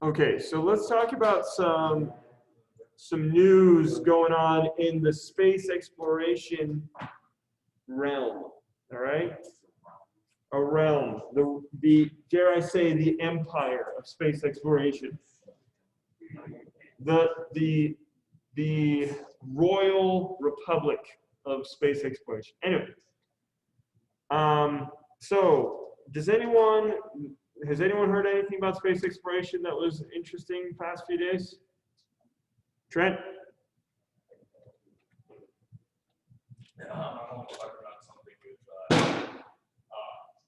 Okay, so let's talk about some news going on in the space exploration realm. All right, a realm, the dare I say, the empire of space exploration, the Royal Republic of space exploration. Anyway, so has anyone heard anything about space exploration that was interesting the past few days? Trent? I want to talk about something with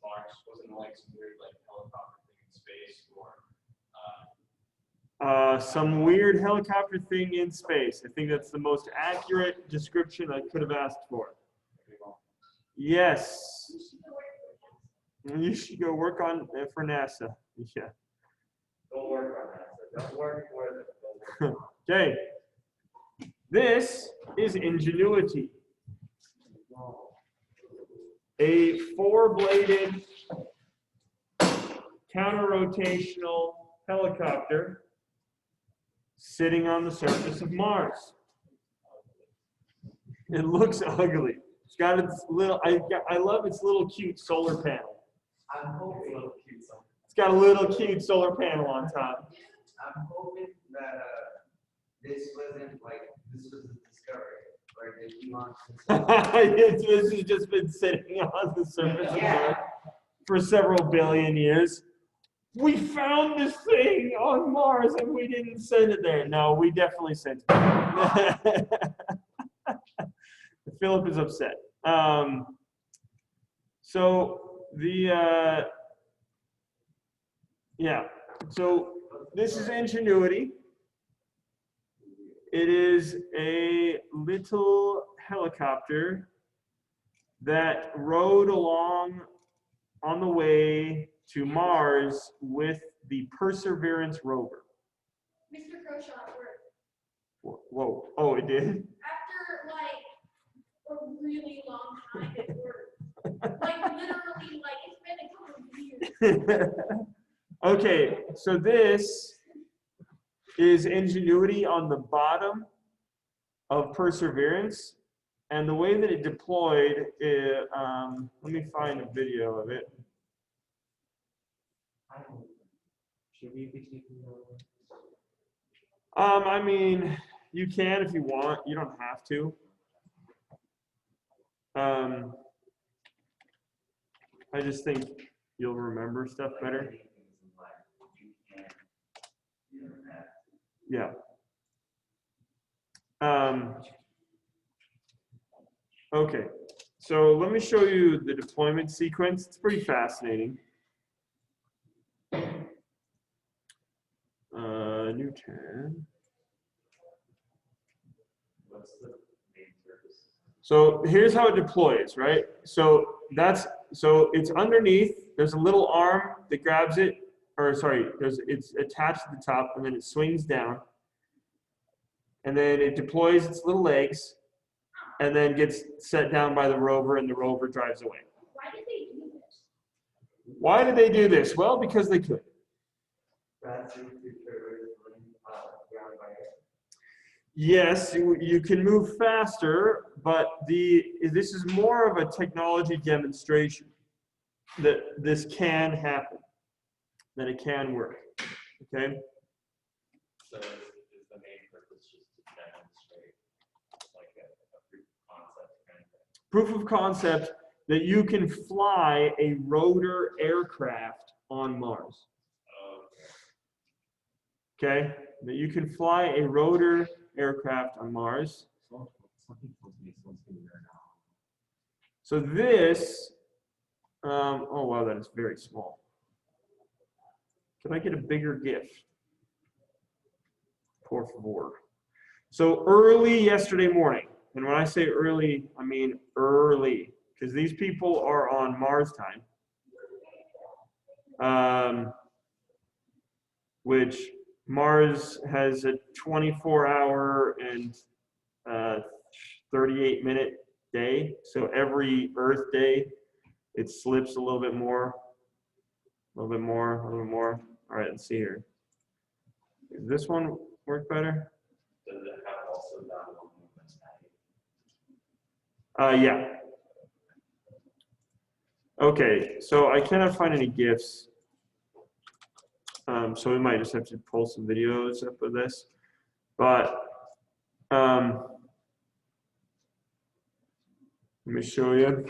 Mars. Wasn't like some weird like helicopter thing in space, or Some weird helicopter thing in space. I think that's the most accurate description I could have asked for. Yes. You should go work on for NASA. Yeah. don't work on that. Don't work for it. Okay. This is Ingenuity, a four-bladed counter-rotational helicopter sitting on the surface of Mars. It looks ugly. It's got its little. I love its little cute solar panel. I'm hoping a little cute something. It's got a little cute solar panel on top. I'm hoping that this wasn't like this was a discovery, or did he launch this? This has just been sitting on the surface of Mars for several billion years. We found this thing on Mars and we didn't send it there. No, we definitely sent it. Philip is upset. So this is Ingenuity. It is a little helicopter that rode along on the way to Mars with the Perseverance rover. Mr. Croshaw at work. Whoa. Oh, it did? After like a really long time at work. Like literally, like it's been a couple of years. Okay, so this is Ingenuity on the bottom of Perseverance. And the way that it deployed, let me find a video of it. Should we be taking over? I mean, you can if you want. You don't have to. I just think you'll remember stuff better. Yeah. Okay, so let me show you the deployment sequence. It's pretty fascinating. New tab. What's the main purpose? So here's how it deploys, right? So it's underneath. There's a little arm that grabs it, or sorry, it's attached to the top, and then it swings down, and then it deploys its little legs, and then gets set down by the rover, and the rover drives away. Why did they do this? Why did they do this? Well, because they could. Yes, you can move faster, but this is more of a technology demonstration that this can happen, that it can work. Okay. So is the main purpose just to demonstrate like a proof of concept kind of thing? Proof of concept that you can fly a rotor aircraft on Mars. Okay, that you can fly a rotor aircraft on Mars. So this, oh wow, that is very small. Can I get a bigger GIF? Por favor. So early yesterday morning, and when I say early, I mean early, because these people are on Mars time, which Mars has a 24-hour and 38-minute day. So every Earth day, it slips a little bit more, a little bit more, a little bit more. All right, let's see here. Does this one work better? Does it have also download movements? Yeah. Okay, so I cannot find any GIFs. So we might just have to pull some videos up of this. But let me show you.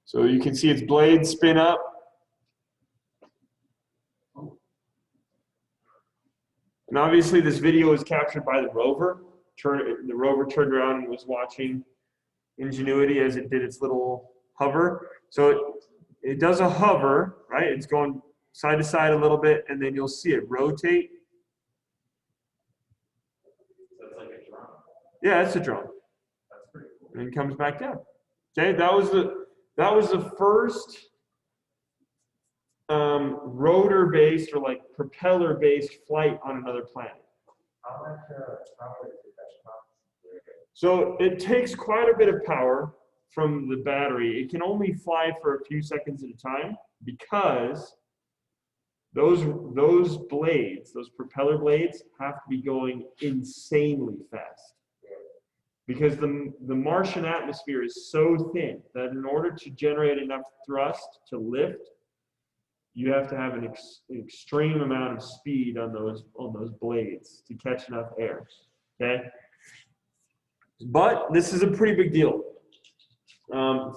So you can see its blades spin up. And obviously this video was captured by the rover. The rover turned around and was watching Ingenuity as it did its little hover. So it does a hover, right? It's going side to side a little bit, and then you'll see it rotate. So it's like a drone. Yeah, it's a drone. That's pretty cool. And it comes back down. Okay, that was the first rotor-based or like propeller-based flight on another planet. How much power is that? So it takes quite a bit of power from the battery. It can only fly for a few seconds at a time because those blades, those propeller blades, have to be going insanely fast. Because the Martian atmosphere is so thin that in order to generate enough thrust to lift, you have to have an extreme amount of speed on those blades to catch enough air. Okay, but this is a pretty big deal.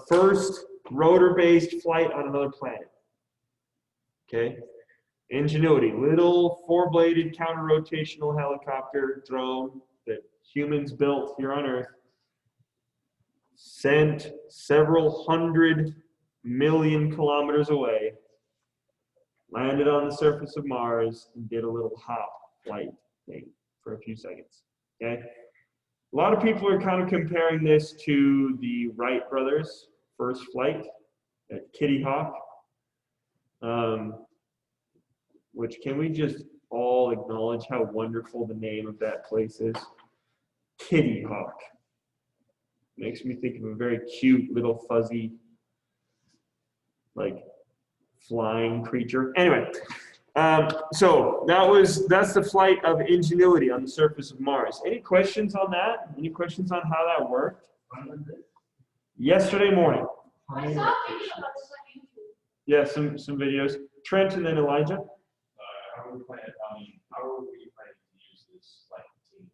First rotor-based flight on another planet. Okay, Ingenuity, little four-bladed counter-rotational helicopter drone that humans built here on Earth, sent several 100 million kilometers away, landed on the surface of Mars, and did a little hop flight thing for a few seconds. Okay, a lot of people are kind of comparing this to the Wright brothers' first flight at Kitty Hawk, which can we just all acknowledge how wonderful the name of that place is? Kitty Hawk. Makes me think of a very cute little fuzzy, like flying creature. Anyway, so that's the flight of Ingenuity on the surface of Mars. Any questions on that? Any questions on how that worked? Yesterday morning. I saw a video about this on YouTube. Yeah, some videos. Trent and then Elijah. How are we planning to use this like team?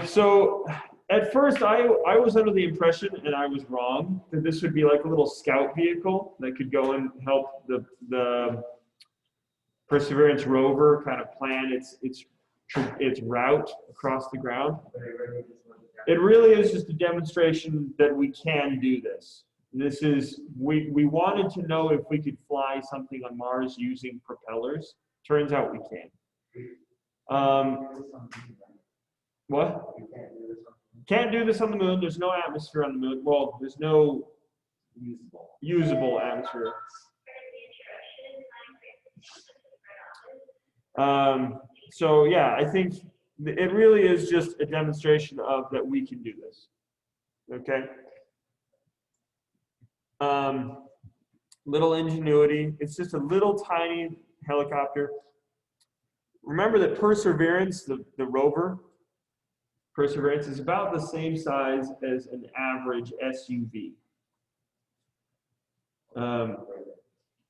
So at first I was under the impression, and I was wrong, that this would be like a little scout vehicle that could go and help the Perseverance rover kind of plan its route across the ground. It really is just a demonstration that we can do this. We wanted to know if we could fly something on Mars using propellers. Turns out we can. What? Can't do this on the moon. There's no atmosphere on the moon. Well, there's no usable atmosphere. So yeah, I think it really is just a demonstration of that we can do this. Okay. Little Ingenuity. It's just a little tiny helicopter. Remember that Perseverance, the rover, Perseverance is about the same size as an average SUV.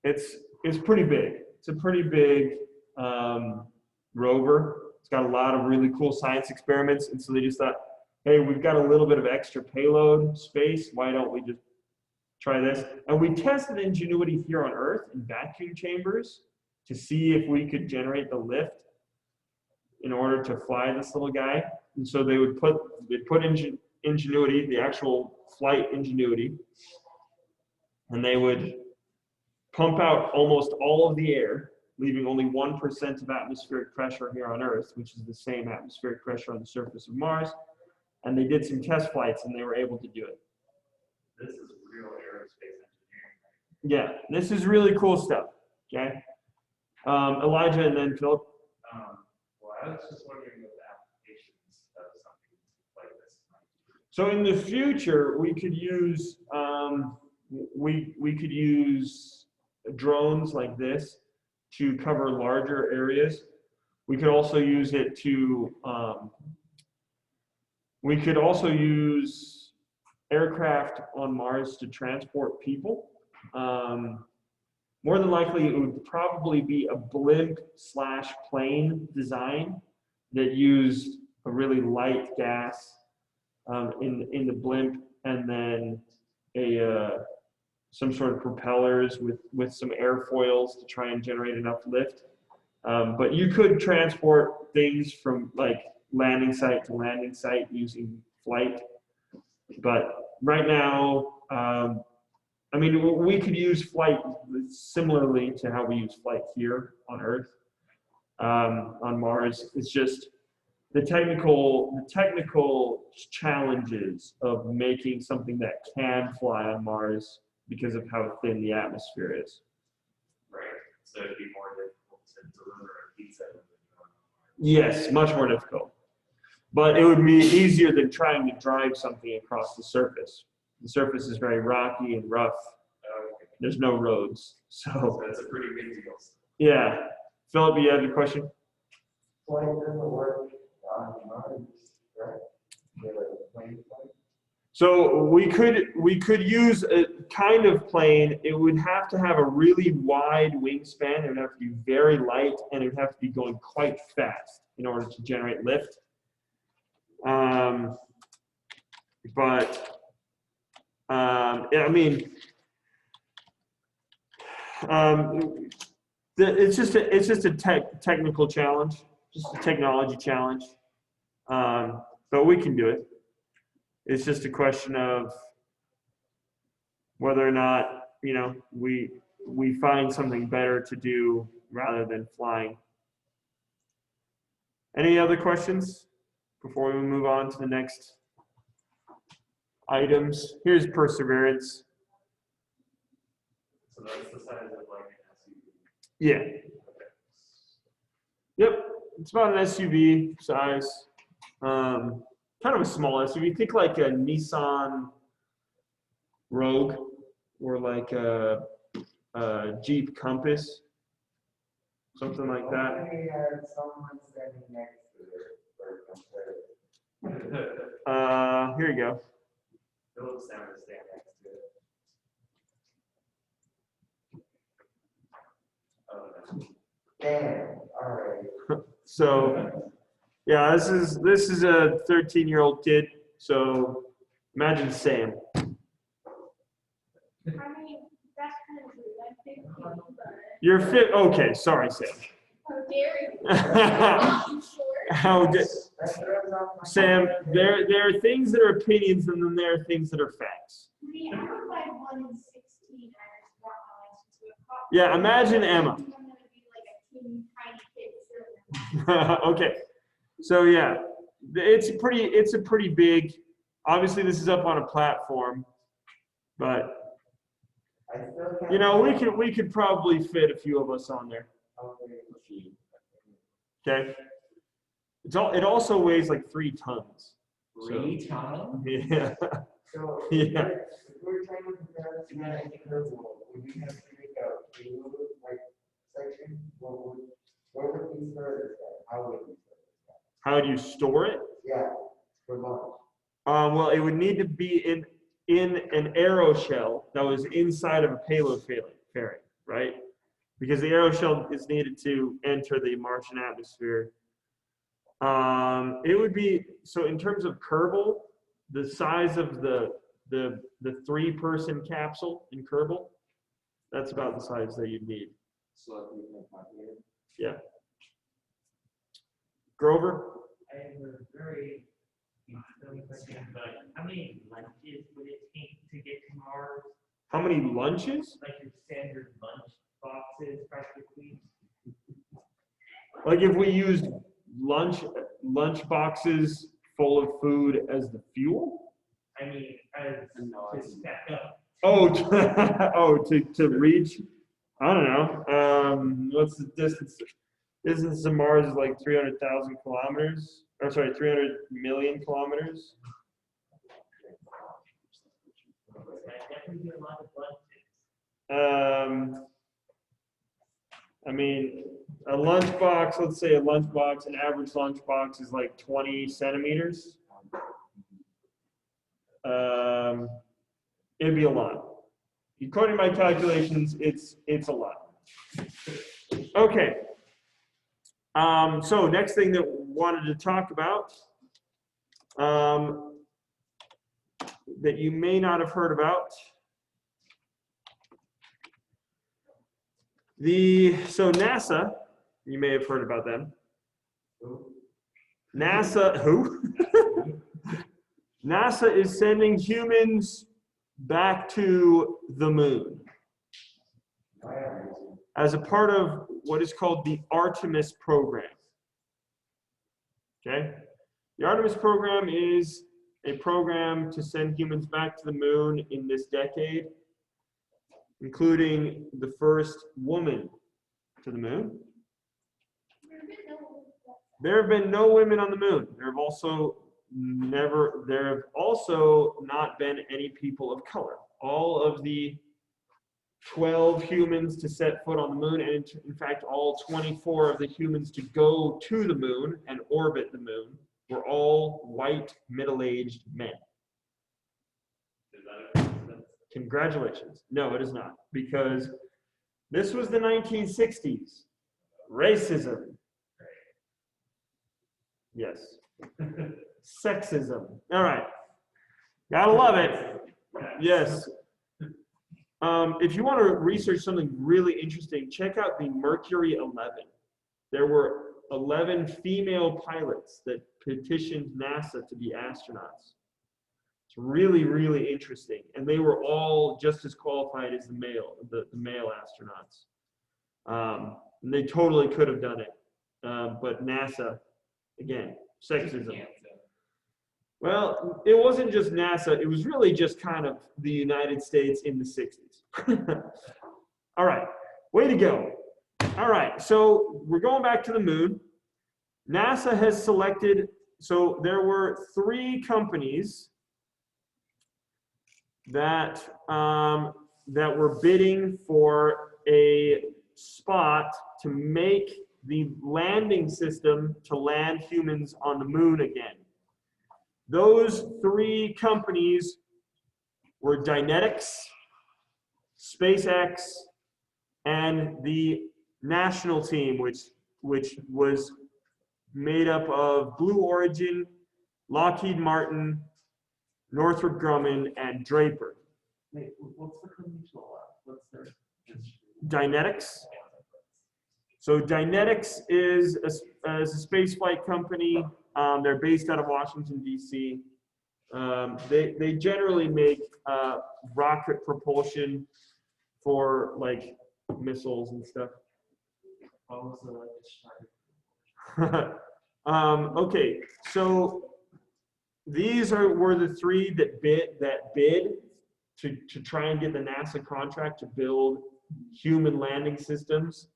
It's pretty big. It's a pretty big rover. It's got a lot of really cool science experiments, and so they just thought, hey, we've got a little bit of extra payload space. Why don't we just try this? And we tested Ingenuity here on Earth in vacuum chambers to see if we could generate the lift in order to fly this little guy. And so they'd put Ingenuity, the actual flight Ingenuity, and they would pump out almost all of the air, leaving only 1% of atmospheric pressure here on Earth, which is the same atmospheric pressure on the surface of Mars. And they did some test flights, and they were able to do it. This is real aerospace engineering. Yeah, this is really cool stuff. Okay, Elijah and then Philip. Well, I was just wondering what the applications of something like this might be. So in the future, we could use we could use drones like this to cover larger areas. We could also use it to we could also use aircraft on Mars to transport people. More than likely, it would probably be a blimp/plane design that used a really light gas in the blimp, and then some sort of propellers with some airfoils to try and generate enough lift. But you could transport things from like landing site to landing site using flight. But right now, I mean, we could use flight similarly to how we use flight here on Earth. On Mars, it's just the technical challenges of making something that can fly on Mars because of how thin the atmosphere is. Right. So it'd be more difficult to deliver a pizza. Yes, much more difficult. But it would be easier than trying to drive something across the surface. The surface is very rocky and rough. There's no roads. So that's a pretty big deal. Yeah. Philip, you had a question? Flight doesn't work on Mars, right? The plane flight? So we could use a kind of plane. It would have to have a really wide wingspan. It would have to be very light, and it would have to be going quite fast in order to generate lift. Yeah, I mean, it's just a technical challenge, just a technology challenge. But we can do it. It's just a question of whether or not, you know, we find something better to do rather than flying. Any other questions before we move on to the next items? Here's Perseverance. So that's the size of like an SUV. Yeah. Yep. It's about an SUV size. Kind of a small SUV. Think like a Nissan Rogue or like a Jeep Compass, something like that. Hopefully, someone standing next to it for comparison. Here you go. Philip's down to stand next to it. Damn, all right. So, yeah, this is a 13-year-old kid. So, imagine Sam. I mean, that's kind of rude. I'm 15, but You're fit. Okay, sorry, Sam. how dare you? I'm short. How did That throws off my Sam? There are things that are opinions, and then there are things that are facts. I mean, I'm like 1 in 16. I just brought my license to a cop. Yeah, imagine Emma. I'm gonna be like a teeny tiny kid. Okay, so yeah, it's a pretty big. Obviously, this is up on a platform, but I still can't. you know, we could probably fit a few of us on there. Okay, it also weighs like 3 tons. 3 times? Yeah. So, Yeah. if we're trying to compare this to that curveball, would we have to make a payload like section? Where would we store this guy? How would we store this guy? How do you store it? Yeah, for launch. Well, it would need to be in an aeroshell that was inside of a payload fairing, right? Because the aeroshell is needed to enter the Martian atmosphere. It would be, so in terms of Kerbal, the size of the 3-person capsule in Kerbal, that's about the size that you'd need. So we can find it. Yeah. Grover? I have a very silly question, but how many lunches would it take to get to Mars? How many lunches? Like your standard lunch boxes, practically? Like if we used lunch boxes full of food as the fuel? I mean, as to stack up. Oh, to reach? I don't know. What's the distance? Distance to Mars is like 300,000 kilometers. Or sorry, 300 million kilometers. if we get a lot of lunches? I mean, a lunchbox, let's say a lunchbox, an average lunchbox is like 20 centimeters. It'd be a lot. According to my calculations, it's a lot. Okay. So next thing that we wanted to talk about that you may not have heard about. So NASA, you may have heard about them. NASA, who? NASA is sending humans back to the moon as a part of what is called the Artemis Program. Okay? The Artemis Program is a program to send humans back to the moon in this decade, including the first woman to the moon. There have been no women on the moon. There have also not been any people of color. All of the 12 humans to set foot on the moon, and in fact, all 24 of the humans to go to the moon and orbit the moon, were all white, middle-aged men. Is that a coincidence? Congratulations. No, it is not, because this was the 1960s. Racism. Yes. Sexism. All right. Gotta love it. Yes. If you want to research something really interesting, check out the Mercury 11. There were 11 female pilots that petitioned NASA to be astronauts. It's really, really interesting. And they were all just as qualified as the male astronauts. And they totally could have done it. But NASA, again, sexism. Well, it wasn't just NASA. It was really just kind of the United States in the 60s. All right, way to go. All right, so we're going back to the moon. NASA has selected, so there were 3 companies that, that were bidding for a spot to make the landing system to land humans on the moon again. Those 3 companies were Dynetics, SpaceX, and the national team, which was made up of Blue Origin, Lockheed Martin, Northrop Grumman, and Draper. Wait, what's the commercial? What's their? Dynetics. So Dynetics is a spaceflight company. They're based out of Washington, D.C. They generally make rocket propulsion for like missiles and stuff. Okay, so these were the 3 that bid to try and get the NASA contract to build human landing systems.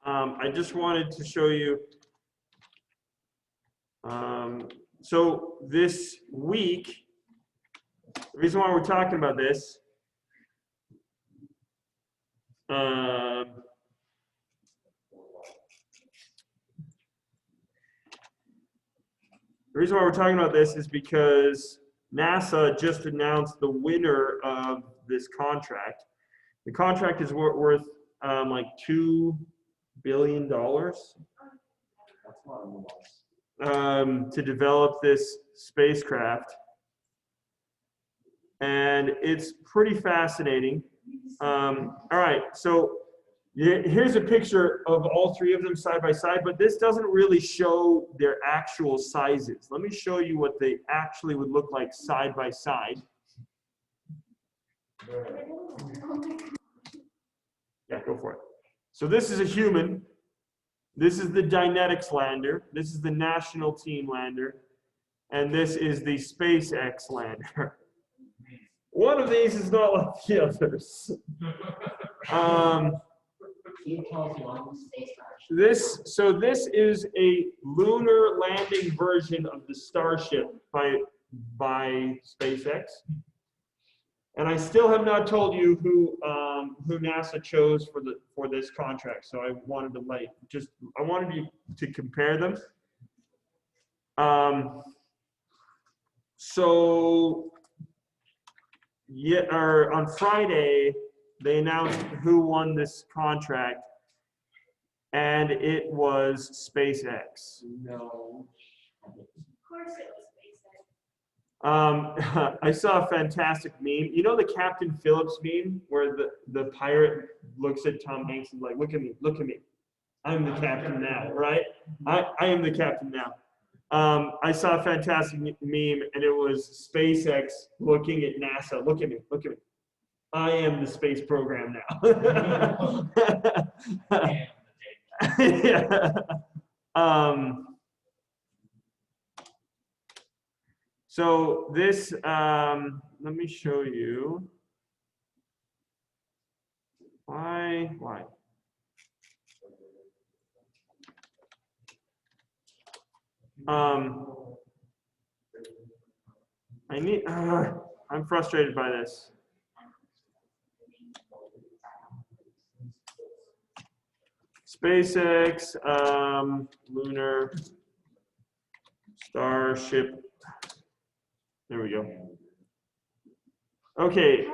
I just wanted to show you. So this week, the reason why we're talking about this, the reason why we're talking about this is because NASA just announced the winner of this contract. The contract is worth like $2 billion to develop this spacecraft. And it's pretty fascinating. All right, so here's a picture of all 3 of them side by side, but this doesn't really show their actual sizes. Let me show you what they actually would look like side by side. Yeah, go for it. So this is a human. This is the Dynetics lander. This is the national team lander. And this is the SpaceX lander. One of these is not like the others. He tells you on Space Starship. This is a lunar landing version of the Starship by SpaceX. And I still have not told you who NASA chose for this contract. So I wanted you to compare them. On Friday, they announced who won this contract, and it was SpaceX. No. Of course it was SpaceX. I saw a fantastic meme. You know the Captain Phillips meme where the pirate looks at Tom Hanks and is like, look at me, I'm the captain now, right? I am the captain now. I saw a fantastic meme, and it was SpaceX looking at NASA. Look at me. I am the space program now. Yeah. So this, let me show you. Why? I'm frustrated by this. SpaceX, Lunar Starship. There we go. Okay,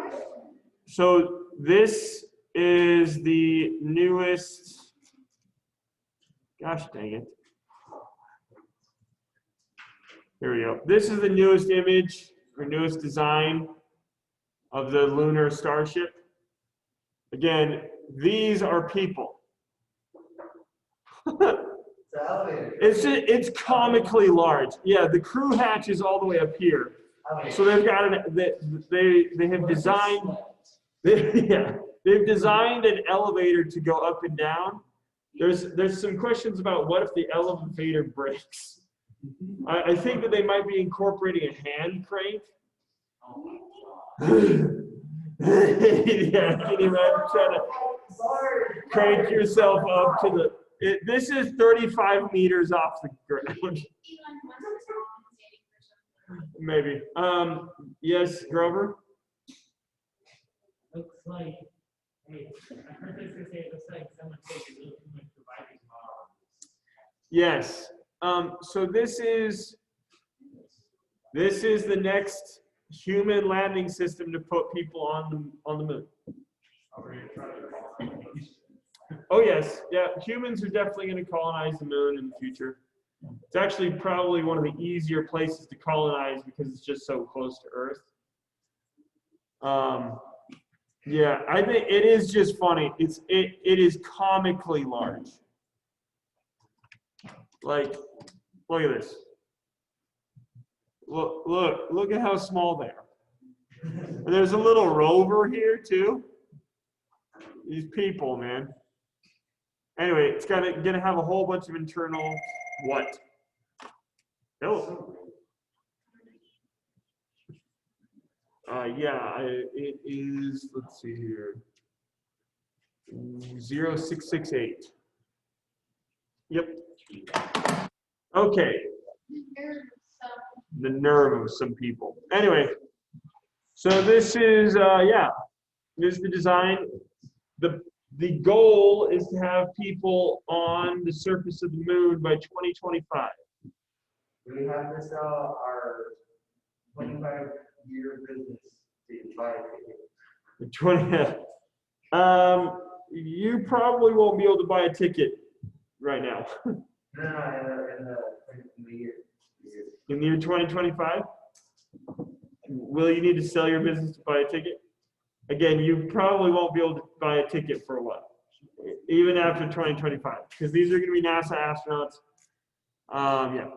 so this is the newest, gosh dang it. Here we go. This is the newest image or newest design of the Lunar Starship. Again, these are people. It's comically large. Yeah, the crew hatch is all the way up here. So they've got they have designed they've designed an elevator to go up and down. There's some questions about what if the elevator breaks. I think that they might be incorporating a hand crank. Yeah, can you imagine trying to crank yourself up to the? This is 35 meters off the ground. Maybe. Yes, Grover. looks like, hey, I heard this to say it looks like someone takes a little too much providing tomorrow. Yes. So this is the next human landing system to put people on the moon. Oh yes, yeah. Humans are definitely going to colonize the moon in the future. It's actually probably one of the easier places to colonize because it's just so close to Earth. Yeah, I think it is just funny. It is comically large. Like, look at this. Look at how small they are. And there's a little rover here too. These people, man. Anyway, it's gonna have a whole bunch of internal what? Oh. Yeah, it is. Let's see here. 0668. Yep. Okay. The nerve of some people. Anyway, so this is yeah, this is the design. The goal is to have people on the surface of the moon by 2025. We have to sell our 25-year business to buy a ticket. 20. You probably won't be able to buy a ticket right now. No, in the year. In the year 2025, will you need to sell your business to buy a ticket? Again, you probably won't be able to buy a ticket for a while, even after 2025, because these are going to be NASA astronauts. Yeah.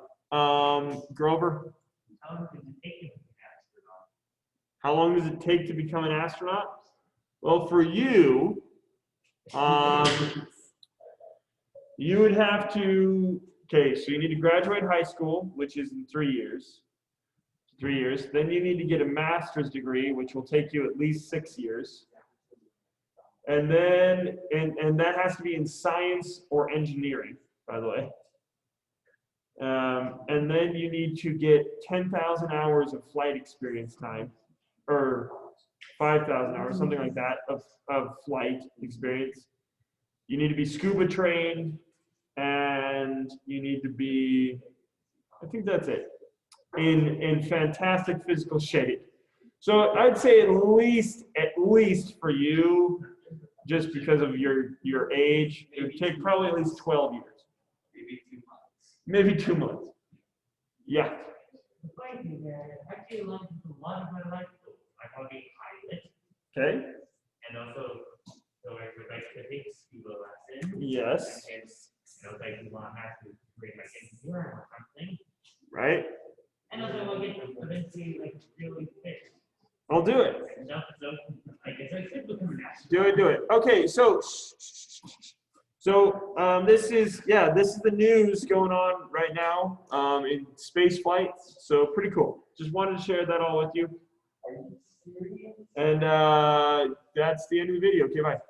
Grover? How long does it take to become an astronaut? How long does it take to become an astronaut? Well, for you, you would have to, okay, so you need to graduate high school, which is in 3 years. 3 years. Then you need to get a master's degree, which will take you at least 6 years. And then, and that has to be in science or engineering, by the way. And then you need to get 10,000 hours of flight experience time, or 5,000 hours, something like that, of flight experience. You need to be scuba trained, and you need to be, I think that's it, in fantastic physical shape. So I'd say at least for you, just because of your age, it would take probably at least 12 years. Maybe 2 months. Yeah. Thank you, Dad. Actually, like a lot of my life, I want to be pilot, Okay. and also, so I would like to take scuba lessons. Yes. And like you want to have to bring like engineering or something. Right. And also, I'll get eventually like really fit. I'll do it. So I guess I should become an astronaut. Do it. Do it. Okay. So this is the news going on right now in space flight. So pretty cool. Just wanted to share that all with you. Are you serious? And that's the end of the video. Okay, bye.